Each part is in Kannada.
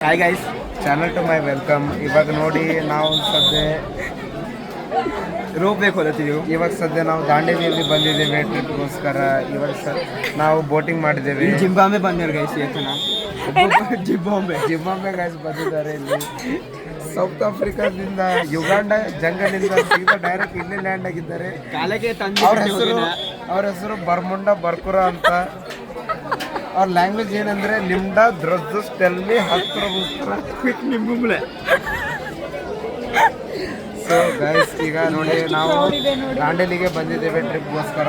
Hi guys, channel to my welcome. ಇವಾಗ ನೋಡಿ ನಾವು ಸದ್ಯ ರೋಪ್ ಹೋಗ್ತೀವಿ. ಇವಾಗ ಸದ್ಯ ನಾವು ದಾಂಡೇಲಿಯಲ್ಲಿ ಬಂದಿದ್ದೇವೆ ಟ್ರಿಪ್ಗೋಸ್ಕರ. ಇವಾಗ ನಾವು ಬೋಟಿಂಗ್ ಮಾಡಿದ್ದೇವೆ. ಜಿಂಬಾಬ್ವೆ ಬಂದಿರೋ ಗೈಸ್ ಜಿಂಬಾಬ್ವೆ ಗೈಸ್ ಬಂದಿದ್ದಾರೆ. ಇಲ್ಲಿ ಸೌತ್ ಆಫ್ರಿಕಾದಿಂದ ಯುಗಾಂಡ ಜಂಗಲಿಂದ ಸೀದಾ ಡೈರೆಕ್ಟ್ ಇಲ್ಲಿ ಲ್ಯಾಂಡ್ ಆಗಿದ್ದಾರೆ. ಕಾಲಕ್ಕೆ ಅವ್ರ ಹೆಸರು ಬರ್ಮುಂಡ ಬರ್ಕುರ ಅಂತ. ಅವ್ರ ಲ್ಯಾಂಗ್ವೇಜ್ ಏನಂದ್ರೆ ನಿಮ್ಡ ದ್ರದ್ದು ಸ್ಟೆಲ್ಮಿ ಹತ್ರ ನಿಂಬುಂಬ್ಳೆ. ಸೊ ಗೈಸ್, ಈಗ ನೋಡಿ ನಾವು ದಾಂಡೇಲಿಗೆ ಬಂದಿದ್ದೇವೆ ಟ್ರಿಪ್ಗೋಸ್ಕರ.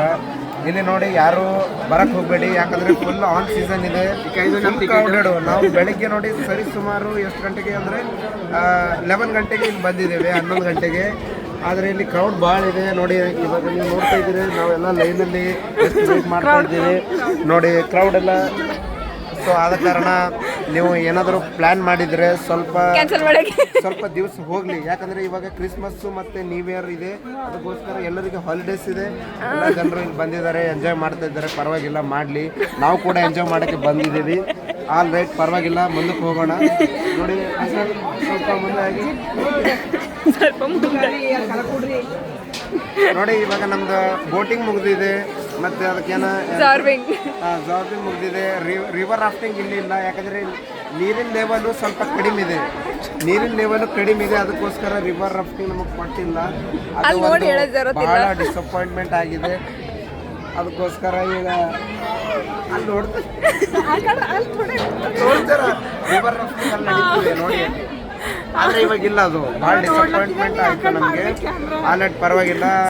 ಇಲ್ಲಿ ನೋಡಿ ಯಾರು ಬರಕ್ ಹೋಗ್ಬೇಡಿ, ಯಾಕಂದ್ರೆ ಫುಲ್ ಆನ್ ಸೀಸನ್ ಇದೆ. ಕ್ರೌಡೆಡ್. ನಾವು ಬೆಳಿಗ್ಗೆ ನೋಡಿ ಸರಿ ಸುಮಾರು ಎಷ್ಟು ಗಂಟೆಗೆ ಅಂದ್ರೆ 11 ಗಂಟೆಗೆ ಇಲ್ಲಿ ಬಂದಿದ್ದೇವೆ, 11 ಗಂಟೆಗೆ. ಆದರೆ ಇಲ್ಲಿ ಕ್ರೌಡ್ ಭಾಳ ಇದೆ ನೋಡಿ. ಇವಾಗ ನೀವು ನೋಡ್ತಾ ಇದ್ದೀರಿ, ನಾವೆಲ್ಲ ಲೈನಲ್ಲಿ ಎಷ್ಟು ವೇಟ್ ಮಾಡ್ತಾ ಇದ್ದೀವಿ ನೋಡಿ, ಕ್ರೌಡ್ ಎಲ್ಲ. ಸೊ ಆದ ಕಾರಣ ನೀವು ಏನಾದರೂ ಪ್ಲ್ಯಾನ್ ಮಾಡಿದರೆ ಸ್ವಲ್ಪ ದಿವಸ ಹೋಗಲಿ, ಯಾಕಂದರೆ ಇವಾಗ ಕ್ರಿಸ್ಮಸ್ಸು ಮತ್ತು ನ್ಯೂ ಇಯರ್ ಇದೆ. ಅದಕ್ಕೋಸ್ಕರ ಎಲ್ಲರಿಗೆ ಹಾಲಿಡೇಸ್ ಇದೆ. ಎಲ್ಲ ಜನರು ಇಲ್ಲಿ ಬಂದಿದ್ದಾರೆ, ಎಂಜಾಯ್ ಮಾಡ್ತಾ ಇದ್ದಾರೆ. ಪರವಾಗಿಲ್ಲ, ಮಾಡಲಿ. ನಾವು ಕೂಡ ಎಂಜಾಯ್ ಮಾಡೋಕ್ಕೆ ಬಂದಿದ್ದೀವಿ. ಆಲ್ ರೈಟ್, ಪರವಾಗಿಲ್ಲ, ಮುಂದಕ್ಕೆ ಹೋಗೋಣ. ನೋಡಿ ಸ್ವಲ್ಪ ಮುಂದೆ ಆಗಿ ನೋಡಿ. ಇವಾಗ ನಮ್ದು ಬೋಟಿಂಗ್ ಮುಗಿದಿದೆ, ಮತ್ತೆ ಅದಕ್ಕೇನ ಜಾರ್ವಿಂಗ್ ಮುಗಿದಿದೆ. ರಿವರ್ ರಾಫ್ಟಿಂಗ್ ಇಲ್ಲಿ ಇಲ್ಲ, ಯಾಕಂದ್ರೆ ನೀರಿನ ಲೆವೆಲು ಸ್ವಲ್ಪ ಕಡಿಮೆ ಇದೆ. ಅದಕ್ಕೋಸ್ಕರ ರಿವರ್ ರಾಫ್ಟಿಂಗ್ ನಮಗೆ ಕೊಟ್ಟಿಲ್ಲ. ಅದು ಬಹಳ ಡಿಸಪಾಯಿಂಟ್ಮೆಂಟ್ ಆಗಿದೆ. ಅದಕ್ಕೋಸ್ಕರ ಈಗ ಅಲ್ಲಿ ನೋಡ್ತಾರ ರಿವರ್ ರಾಫ್ಟಿಂಗ್ ಅಲ್ಲಿ ನಡೀತಿದೆ ನೋಡಿ. ಆದರೆ ಇವಾಗ ಇಲ್ಲ, ಅದು ಭಾಳ ಡಿಸಪಾಯಿಂಟ್ಮೆಂಟ್ ಆಯಿತು ನಮಗೆ. ಆಲ್ರೆಡಿ ಪರವಾಗಿಲ್ಲ.